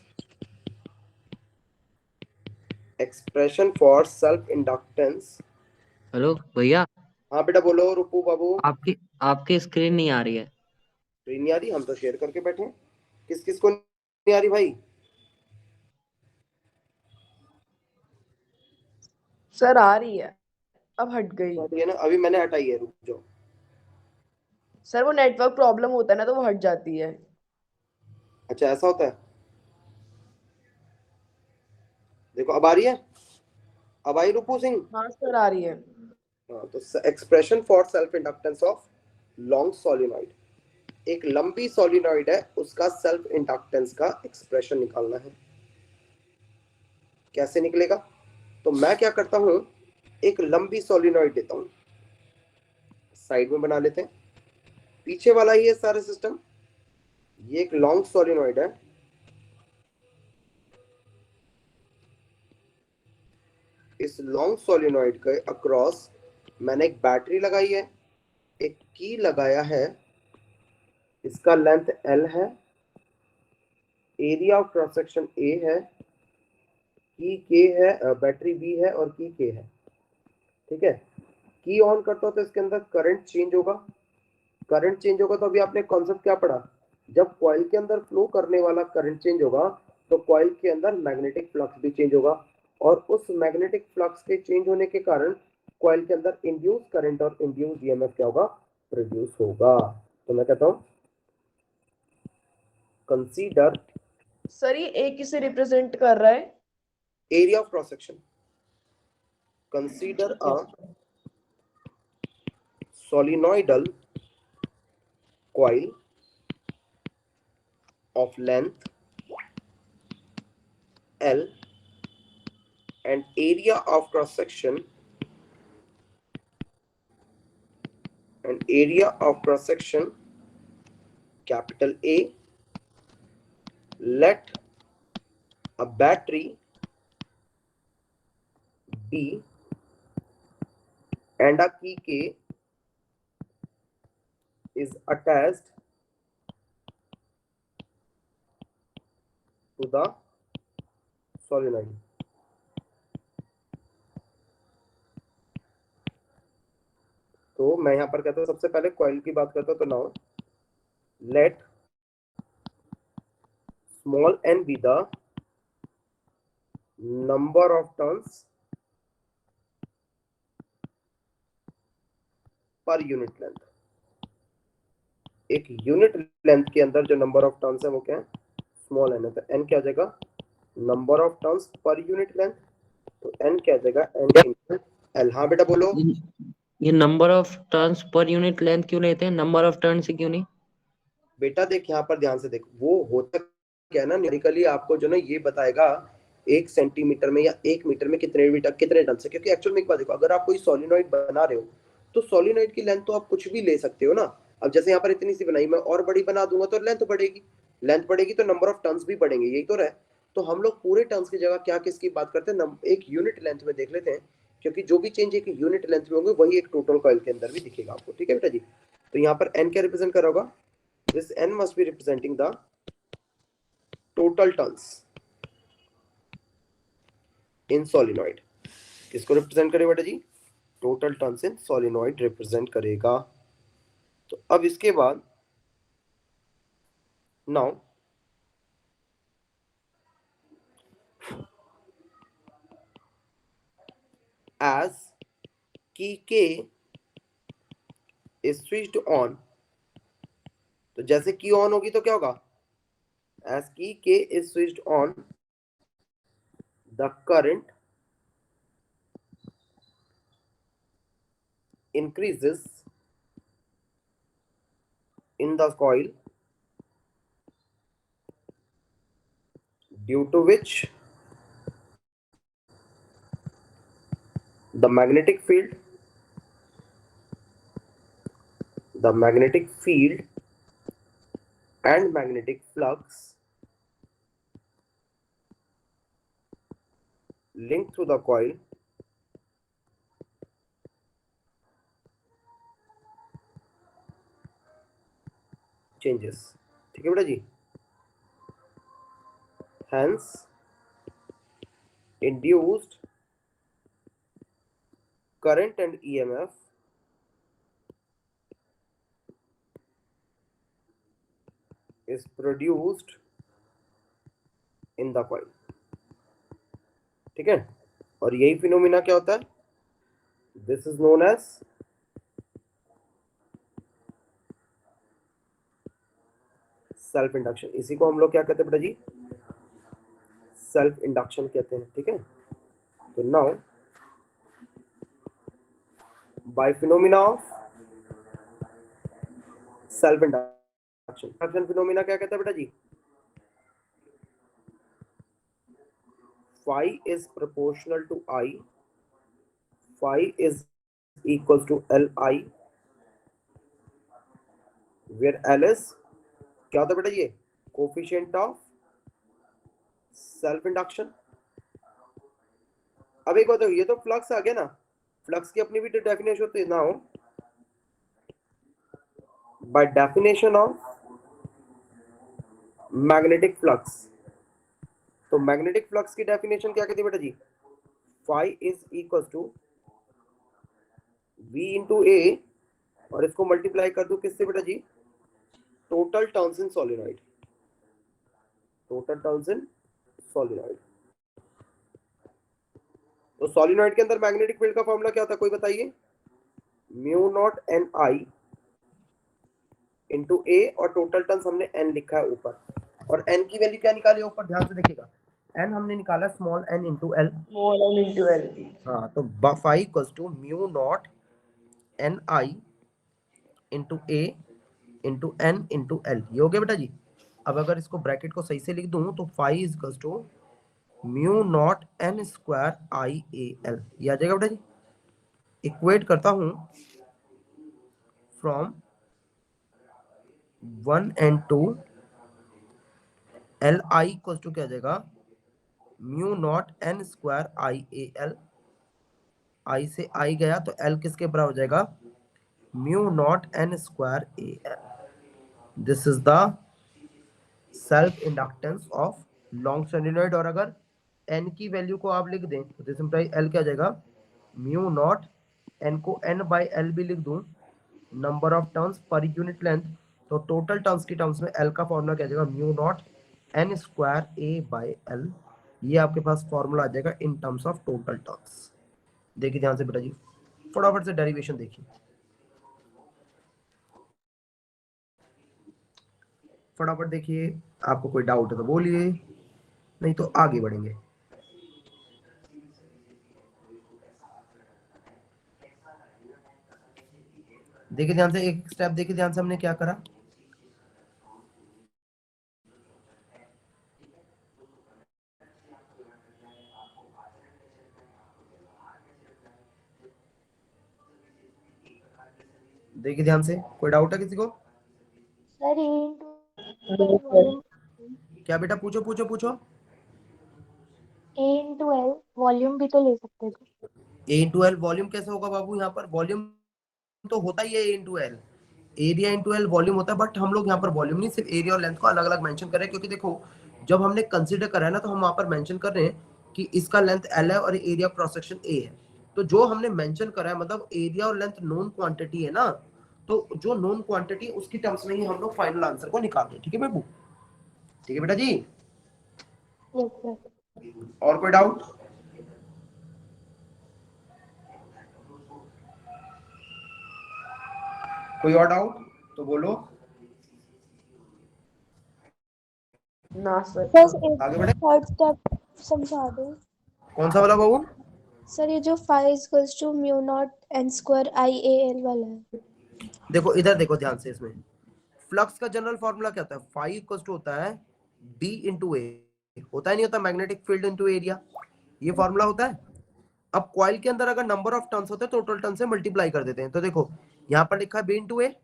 Expression for self inductance. Hello भैया, हाँ बेटा बोलो रूपू बाबू। आपकी आपकी स्क्रीन नहीं आ रही है। स्क्रीन नहीं आ रही? हम तो शेयर करके बैठे हैं। किस किस को नहीं आ रही भाई? सर आ रही है, अब हट गई। हट गई ना? अभी मैंने हटाई है, रुक जाओ। सर वो नेटवर्क प्रॉब्लम होता है ना, तो वो हट जाती है। अच्छा ऐसा होता है। देखो अब आ रही है, अब आई रूपू सिंह? हाँ सर आ रही है। हाँ तो expression for self inductance of long solenoid. एक लंबी सोलिनॉइड है, उसका सेल्फ इंडक्टेंस का एक्सप्रेशन निकालना है। कैसे निकलेगा? तो मैं क्या करता हूं, एक लंबी सोलिनॉइड लेता हूं, साइड में बना लेते हैं। पीछे वाला ही है सारा सिस्टम। ये एक लॉन्ग सोलिनॉइड है, इस लॉन्ग सोलिनॉइड के अक्रॉस मैंने एक बैटरी लगाई है, एक की लगाया है, इसका लेंथ L है, area of cross section A है, की K है, बैटरी B है और की K है। ठीक है, की ऑन करता हो तो इसके अंदर करंट चेंज होगा। करंट चेंज होगा तो अभी आपने कॉन्सेप्ट क्या पढ़ा, जब कॉइल के अंदर फ्लो करने वाला करंट चेंज होगा तो कॉइल के अंदर मैग्नेटिक फ्लक्स भी चेंज होगा, और उस मैग्नेटिक फ्लक्स के चेंज होने के कारण कॉइल के अंदर इंड्यूस करंट और इंड्यूस ईएमएफ क्या होगा, प्रोड्यूस होगा। तो मैं कहता हूं कंसीडर सर ये ए किसे रिप्रेजेंट कर रहा है? Area of cross section. Consider a solenoidal coil of length L and area of cross section capital A. Let a battery B and a key K is attached to the solenoid. तो मैं यहां पर कहता हूं सबसे पहले coil की बात करता हूं, तो now let small n be the number of turns per unit length। एक यूनिट लेंथ के अंदर जो नंबर ऑफ टर्न्स है वो क्या है, स्मॉल n है। तो n क्या आ जाएगा, number of turns per unit length. तो n क्या आ जाएगा, n इंटू l। हाँ बेटा बोलो। ये number of turns per unit length क्यों लेते हैं, नंबर ऑफ टर्न से क्यों नहीं? बेटा देख यहाँ पर ध्यान से देख, वो होता क्या है ना, न्यूमेरिकली आपको जो ना ये बताएगा 1 सेंटीमीटर में या 1 मीटर में कितने टन से। क्योंकि एक्चुअल में एक बात देखो, अगर आप कोई सोलिनॉइड बना रहे हो तो सोलिनॉइड की लेंथ तो आप कुछ भी ले सकते हो ना। अब जैसे यहाँ पर इतनी सी बनाई, मैं और बड़ी बना दूंगा तो लेंथ बढ़ेगी। लेंथ बढ़ेगी तो नंबर ऑफ टर्न्स भी बढ़ेंगे, यही तो रहा है। तो हम लोग पूरे टर्न्स की जगह क्या किसकी बात करते हैं, एक यूनिट लेंथ में देख लेते हैं, क्योंकि जो भी चेंज एक यूनिट लेंथ में होंगे वही एक टोटल कॉइल के अंदर भी दिखेगा आपको, ठीक है बेटा जी। तो यहाँ पर n क्या रिप्रेजेंट कर रहा होगा, this n must be representing the total turns in solenoid. किसको रिप्रेजेंट करेगा बेटा जी, total turns in solenoid represent करेगा। तो अब इसके बाद now as key K is switched on, तो जैसे की ऑन होगी तो क्या होगा, as key K is switched on the current increases in the coil, due to which the magnetic field and magnetic flux linked through the coil changes, ठीक है बेटा जी। hence induced current and EMF is produced in the coil, ठीक है। और यही phenomena क्या होता है, this is known as self induction. इसी को हम लोग क्या कहते हैं बेटा जी, सेल्फ इंडक्शन कहते हैं, ठीक है। तो now by phenomena of self induction phenomena क्या कहता है बेटा जी, phi is proportional to I, phi is equals to Li, where L is क्या होता है बेटा ये, कोफिशिएंट ऑफ सेल्फ इंडक्शन। अब एक बात, ये तो फ्लक्स आ गया ना, फ्लक्स की अपनी भी डेफिनेशन होती है ना, हो by definition of magnetic flux. तो मैग्नेटिक फ्लक्स की डेफिनेशन क्या कहती है बेटा जी, phi is equal to v into A, और इसको मल्टीप्लाई कर दो किससे बेटा जी, total turns in solenoid, total turns in solenoid. तो सोलिनॉइड के अंदर मैग्नेटिक फील्ड का फॉर्मूला क्या होता है, कोई बताइए, mu naught N I into A, और टोटल टर्न्स हमने एन लिखा है ऊपर, और एन की वैल्यू क्या निकाली ऊपर, ध्यान से देखिएगा, एन हमने निकाला small N into L, Small n into L. हाँ। तो phi equals to mu naught N I into A into N into L, ये हो गया बेटा जी। अब अगर इसको ब्रैकेट को सही से लिख दूं तो phi equals to mu naught N square I A L, ये आ जाएगा बेटा जी। इक्वेट करता हूं from 1 and 2, L I equals to क्या आ जाएगा, mu naught N square I A L, I से आई गया तो एल किसके बराबर हो जाएगा, mu naught N square A L. This is the self inductance of long solenoid. और अगर एन की वैल्यू को आप लिख दें तो दिस इंप्लाई एल क्या आ जाएगा, म्यू नॉट, एन को एन बाई एल भी लिख दूं, number of turns per unit length, तो टोटल टर्न्स की टर्म्स में एल का फॉर्मूला क्या आ जाएगा, mu naught N square A by L. ये आपके पास फॉर्मूला आ जाएगा in terms of total turns. देखिए ध्यान से बेटा जी, फटाफट से डेरिवेशन देखिए, फटाफट देखिए, आपको कोई डाउट है तो बोलिए, नहीं तो आगे बढ़ेंगे। देखिए ध्यान से, एक स्टेप देखिए ध्यान से, हमने क्या करा, देखिए ध्यान से, कोई डाउट है किसी को, सर, No, sir. क्या बेटा, पूछो पूछो पूछो। A into L वॉल्यूम भी तो ले सकते थे। ए इंटू एल वॉल्यूम कैसे होगा बाबू, यहाँ पर वॉल्यूम तो होता ही है A into L, area into L volume होता है, बट हम लोग यहाँ पर वॉल्यूम नहीं, सिर्फ एरिया और लेंथ को अलग अलग मेंशन कर रहे हैं, क्योंकि देखो जब हमने कंसीडर करा है ना, तो हम वहां पर मेंशन कर रहे हैं कि इसका लेंथ एल है और एरिया क्रॉस सेक्शन ए है। तो जो हमने मेंशन करा है मतलब एरिया और लेंथ नोन क्वांटिटी है ना, तो जो नोन क्वांटिटी उसकी टर्म्स में ही हम लोग फाइनल आंसर को निकालते हैं। ठीक है बाबू, ठीक है बेटा जी। Yes sir. और कोई डाउट? कोई और डाउट तो बोलो। ना सर। बस एक आगे बढ़े। थर्ड स्टेप समझा दो। कौन सा वाला बाबू? सर ये जो phi equals to mu naught n square IAL वाला है। देखो इधर देखो ध्यान से, इसमें फ्लक्स का जनरल फॉर्मूला क्या होता है, फाई इक्वल टू होता है डी इंटू ए, होता है नहीं होता, मैग्नेटिक फील्ड इंटू एरिया, ये फॉर्मूला होता है। अब कॉइल के अंदर अगर नंबर ऑफ टर्न्स होते हैं टोटल टर्न से मल्टीप्लाई कर देते हैं, तो देखो यहाँ पर लिखा है बी इंटू ए,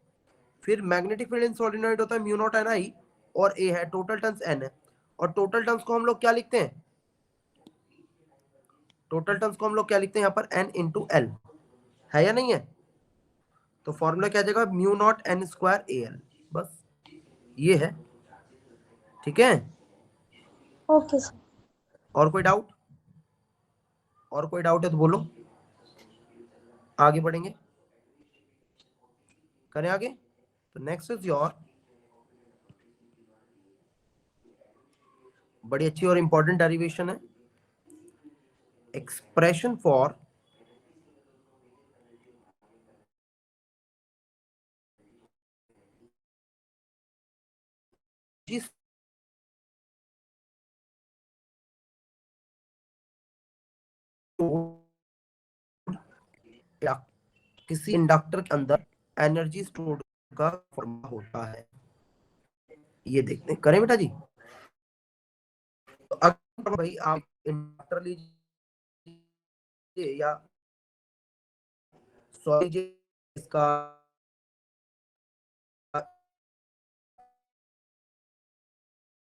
फिर मैग्नेटिक फील्ड इन सोलिनॉइड होता है म्यू नॉट एन आई, और ए है टोटल टर्न्स एन है, और टोटल टर्न्स को हम लोग क्या लिखते हैं, टोटल टर्न्स को हम लोग क्या लिखते हैं यहाँ पर एन इंटू एल, है या नहीं है? तो फॉर्मूला क्या आ जाएगा, mu naught N square A L, बस ये है। ठीक है, ओके सर। और कोई डाउट? और कोई डाउट है तो बोलो, आगे बढ़ेंगे, करें आगे। तो नेक्स्ट इज योर बड़ी अच्छी और इंपॉर्टेंट डेरिवेशन है, एक्सप्रेशन फॉर जिस या किसी इंडक्टर के अंदर एनर्जी स्टोर्ड का फॉर्मूला होता है, ये देखते हैं, करें बेटा जी। तो अगर भाई आप इंडक्टर लीजिए या सॉरी इसका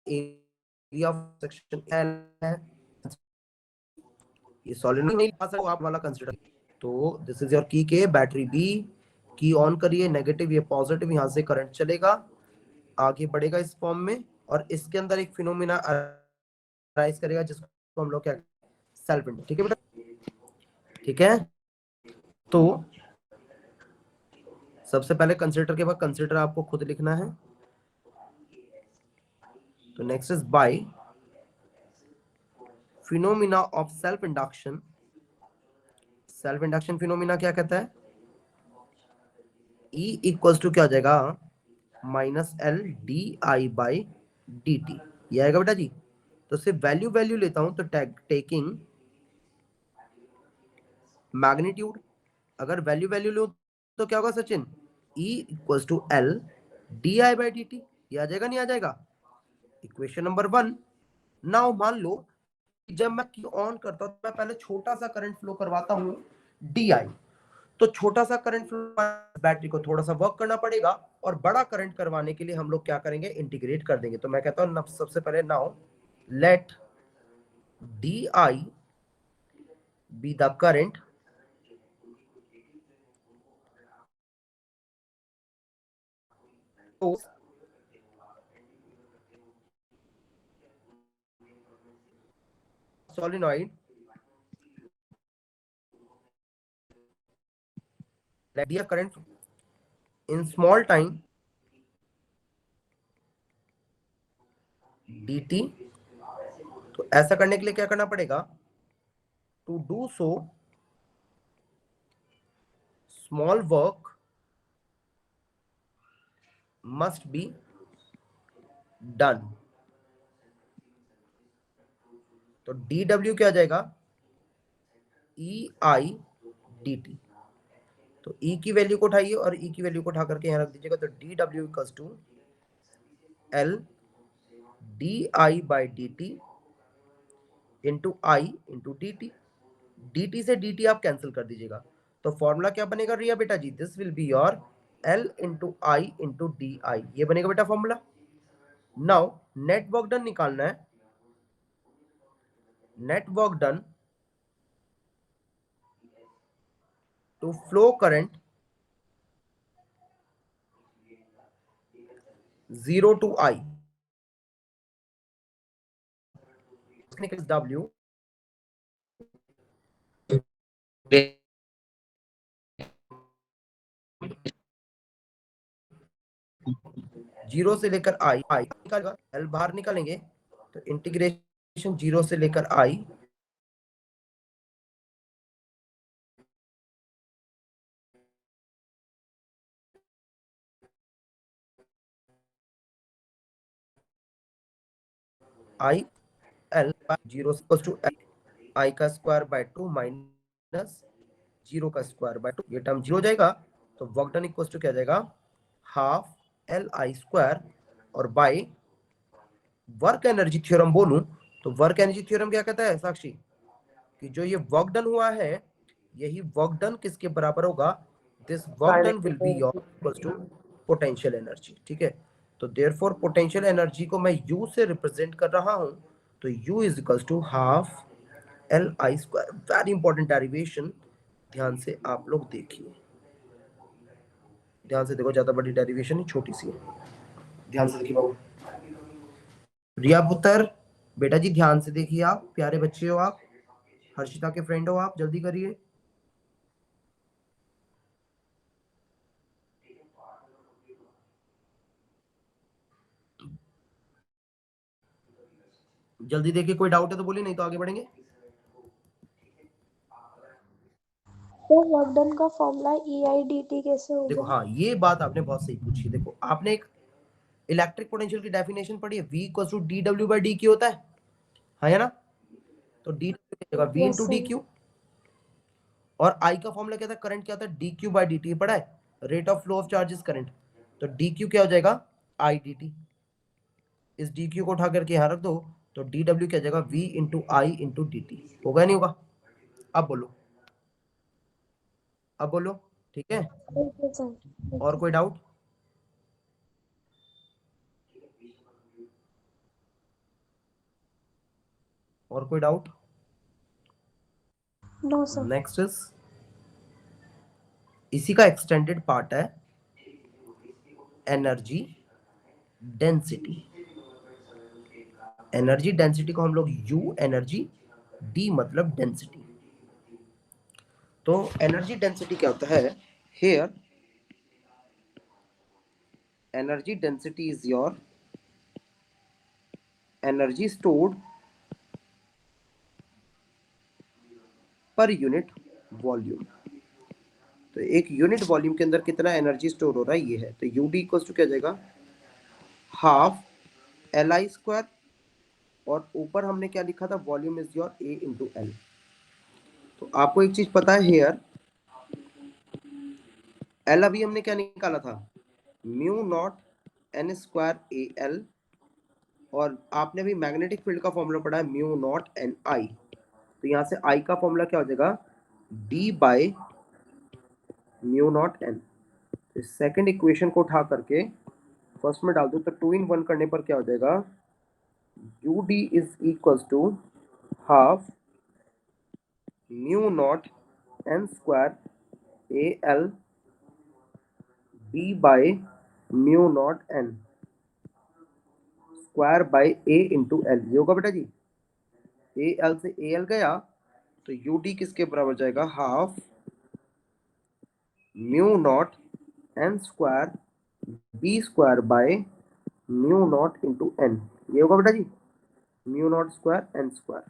एरिया ऑफ सेक्शन एल है, ये सॉलिड नहीं आ सकता, आप वाला कंसीडर। तो दिस इज योर की के बैटरी बी, की ऑन करिए, नेगेटिव ये पॉजिटिव, यहाँ से करंट चलेगा आगे बढ़ेगा इस फॉर्म में, और इसके अंदर एक फिनोमिना अराइज करेगा जिसको हम लोग क्या, सेल्फ इंडक्शन। ठीक है बेटा, ठीक है। तो सबसे पहले कंसीडर के बाद कंसीडर आपको खुद लिखना है। तो next is by phenomena of self induction. Self induction phenomena क्या कहता है, E इक्वल्स टू क्या हो जाएगा, minus L D I by D T, ये आएगा बेटा जी। तो सिर्फ वैल्यू वैल्यू लेता हूं, तो टेकिंग मैग्नीट्यूड, अगर वैल्यू वैल्यू लो तो क्या होगा Sachin, E equals to L D I by D T, ये आ जाएगा नहीं आ जाएगा, इक्वेशन नंबर 1। नाउ मान लो जब मैं की ऑन करता हूं तो मैं पहले छोटा सा करंट फ्लो करवाता हूं डी आई, तो छोटा सा करंट फ्लो, बैटरी को थोड़ा सा वर्क करना पड़ेगा, और बड़ा करंट करवाने के लिए हम लोग क्या करेंगे, इंटीग्रेट कर देंगे। तो मैं कहता हूं सबसे पहले now let D I be the current solenoid, let be a current in small time dt। तो ऐसा करने के लिए क्या करना पड़ेगा, to do so small work must be done. तो dw क्या आ जाएगा, ई आई डी टी, तो E की वैल्यू को उठाइए और E की वैल्यू को उठा करके यहाँ रख दीजिएगा, तो डी डब्ल्यू equals to L D I by D t into I into d t, d t से डी टी आप कैंसिल कर दीजिएगा, तो फॉर्मूला क्या बनेगा रिया बेटा जी, this will be your L into I into d I, ये बनेगा बेटा formula. Now net work done निकालना है, net work done to flow current 0 to I W 0 से लेकर I निकालेगा, L बाहर निकालेंगे तो इंटीग्रेशन 0 से लेकर I I L 0 to I का स्क्वायर बाय 2 माइनस 0 का स्क्वायर बाय 2, ये टर्म 0 हो जाएगा तो वर्क डन इक्वल टू क्या जाएगा, हाफ एल आई स्क्वायर, और बाय वर्क एनर्जी थ्योरम बोलूं तो वर्क एनर्जी थ्योरम क्या कहता है साक्षी, कि जो ये वर्क डन हुआ है यही वर्क डन किसके बराबर होगा, this work done will be your equal to potential energy. ठीक है, तो देयरफॉर पोटेंशियल एनर्जी को मैं U से रिप्रेजेंट कर रहा हूं, तो U is equal to half L I square. Very important derivation, ध्यान से आप लोग देखिए, ध्यान से देखो, ज्यादा बड़ी डेरिवेशन नहीं, छोटी सी है, ध्यान से देखिए बाबू। रिया पुत्र बेटा जी ध्यान से देखिए, आप प्यारे बच्चे हो, आप हर्षिता के फ्रेंड हो, आप जल्दी करिए। जल्दी देखिए, कोई डाउट है तो बोलिए, नहीं तो आगे बढ़ेंगे। तो वर्क डन का फॉर्मूला EI/dt कैसे देखो होगा? हाँ, ये बात आपने बहुत सही पूछी। देखो आपने एक इलेक्ट्रिक पोटेंशियल की डेफिनेशन पढ़ी है, V इक्वल टू dW/dq होता है, हाँ है ना, तो dW की जगह V yes into D sir. Q, और I का फॉर्मूला क्या था, करंट क्या था, dQ/dt पढ़ा है, rate of flow of charges current, तो dQ क्या हो जाएगा, I/dt, इस dQ को उठा करके यहाँ रख दो तो dW क्या हो जाएगा, V into I into dt, होगा नहीं होगा, अब बोलो, अब बोलो, ठीक है। Okay sir. और कोई डाउट, और कोई doubt, no sir. Next is, इसी का एक्सटेंडेड पार्ट है एनर्जी डेंसिटी। एनर्जी डेंसिटी को हम लोग U एनर्जी, D मतलब डेंसिटी, तो एनर्जी डेंसिटी क्या होता है, here energy density is your energy stored per unit volume. तो एक यूनिट वॉल्यूम के अंदर कितना एनर्जी स्टोर हो रहा है, ये है, तो यूडी इक्वल टू क्या जाएगा, हाफ एल आई स्क्वायर, और ऊपर हमने क्या लिखा था, volume is your A into L. तो आपको एक चीज पता है, हेयर एल अभी हमने क्या निकाला था, mu naught N square A L, और आपने अभी मैग्नेटिक फील्ड का फॉर्मूला पढ़ा है, म्यू नॉट एन आई, तो यहाँ से आई का फॉर्मूला क्या हो जाएगा, D bye mu naught N. इस सेकंड इक्वेशन को उठा करके फर्स्ट में डाल दो तो 2 in 1 करने पर क्या हो जाएगा, U D is equal to half mu naught N square A L B by mu naught N square by A into L, ये होगा बेटा जी, ए एल से ए एल गया तो यू डी किसके बराबर जाएगा, half mu naught N square B square by mu naught into n, ये होगा बेटा जी, mu naught square n square,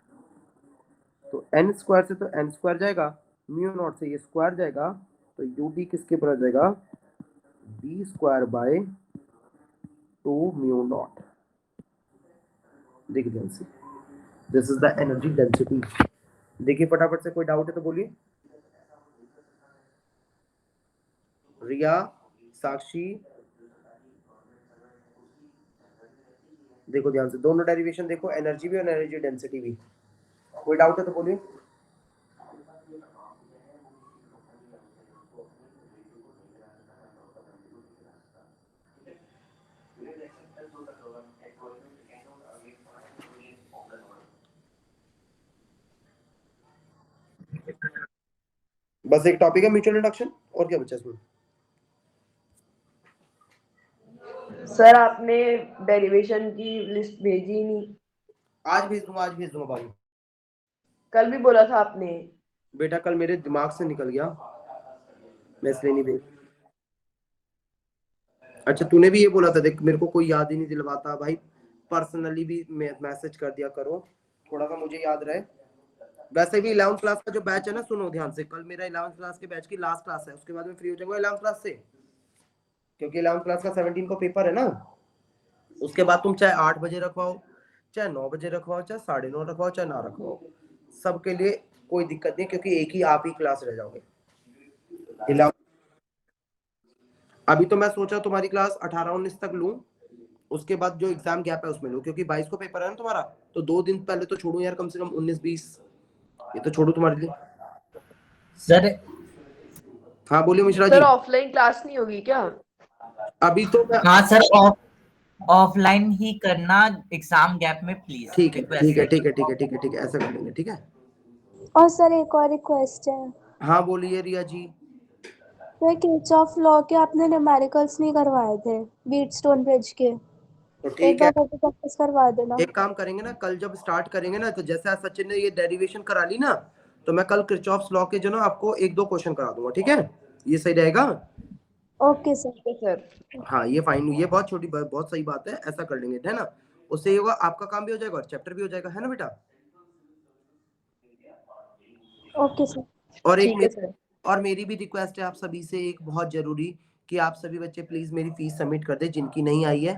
तो एन स्क्वायर से तो एन स्क्वायर जाएगा, म्यू नॉट से ये स्क्वायर जाएगा, तो यू डी किसके बराबर जाएगा, B square by 2 mu naught. देखिए ध्यान से, this is the energy density. देखिए फटाफट से, कोई डाउट है तो बोलिए। रिया, साक्षी, देखो ध्यान से, दोनों डेरिवेशन देखो, एनर्जी भी और एनर्जी डेंसिटी भी। कोई डाउट है तो बोलिए। बस एक टॉपिक है म्यूचुअल इंडक्शन, और क्या बचा इसमें? सर आपने डेरिवेशन की लिस्ट भेजी ही नहीं, आज भेज दूंगा भाई। कल भी बोला था आपने। बेटा कल मेरे दिमाग से निकल गया, मैं इसलिए नहीं भेज। अच्छा तूने भी ये बोला था, देख मेरे को कोई याद ही नहीं दिलवाता भाई, पर्सनली भी मैसेज कर दिया करो, थोड़ा सा मुझे याद रहे। वैसे भी 11th क्लास का जो बैच है ना, सुनो ध्यान से, कल मेरा 11th क्लास के बैच की लास्ट क्लास है, उसके बाद मैं फ्री हो जाऊंगा 11th क्लास से, क्योंकि 11th क्लास का 17 को पेपर है ना। उसके बाद तुम चाहे 8 बजे रखवाओ, चाहे 9 बजे रखवाओ, चाहे 9:30 रखवाओ, चाहे ना रखवाओ, सबके लिए कोई दिक्कत नहीं, क्योंकि एक ही आप ही क्लास रह जाओगे। अभी तो मैं सोचा तुम्हारी क्लास 18-19 तक लूं, उसके बाद जो एग्जाम गैप है उसमें लूं, क्योंकि 22 को पेपर है ना तुम्हारा, तो 2 दिन पहले तो छोड़ू यार, कम से कम 19-20 ये तो छोड़ू तुम्हारे लिए। सर हाँ बोलिए Mishra ji. Sir offline class नहीं होगी क्या? अभी तो मैं हाँ सर, ऑफलाइन ही करना एग्जाम गैप में प्लीज। ठीक है ऐसा कर लेंगे, ठीक है। और सर एक और रिक्वेस्ट है। हाँ बोलिए रिया जी। तो किर्चॉफ लॉ के आपने न्यूमेरिकल्स नहीं करवाए थे व्हीटस्टोन ब्रिज के, तो एक ठीक है, बार वो भी प्रैक्टिस करवा देना। एक काम करेंगे ना, कल जब स्टार्ट करेंगे ना, तो जैसे आज सचिन ने ये डेरिवेशन करा ली ना, तो मैं कल किर्चॉफ्स लॉ के जो ना आपको 1-2 क्वेश्चन करा दूंगा, ठीक है, ये सही रहेगा? Okay sir. Okay sir. हाँ ये फाइन, ये बहुत छोटी बहुत सही बात है, ऐसा कर लेंगे, है ना। उससे ये होगा, आपका काम भी हो जाएगा और चैप्टर भी हो जाएगा, है ना बेटा। Okay sir. और एक ठीक है सर। और मेरी भी रिक्वेस्ट है आप सभी से, एक बहुत जरूरी, कि आप सभी बच्चे प्लीज मेरी फीस सबमिट कर दे, जिनकी नहीं आई है।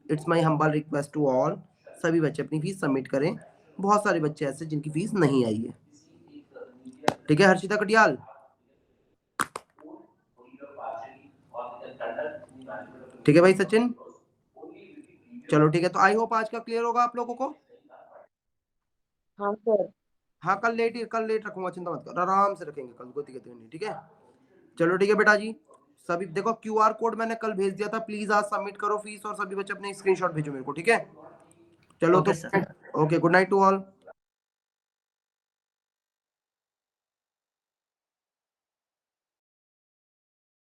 It's my humble request to all, सभी बच्चे अपनी फीस सबमिट करें, बहुत सारे बच्चे ऐसे जिनकी फीस नहीं आई है, ठीक है। हर्षिता कटियाल, ठीक है भाई। सचिन, चलो ठीक है, तो आई होप आज का क्लियर होगा आप लोगों को। हाँ सर। हाँ कल लेट रखूंगा, चिंता मत करो, आराम से रखेंगे कल, कोई दिक्कत नहीं, ठीक है। चलो ठीक है बेटा जी, सभी देखो क्यूआर कोड मैंने कल भेज दिया था, प्लीज आज सबमिट करो फीस, और सभी बच्चे अपने स्क्रीनशॉट भेजो मेरे को, ठीक है। चलो ओके तो sir. Okay, good night to all.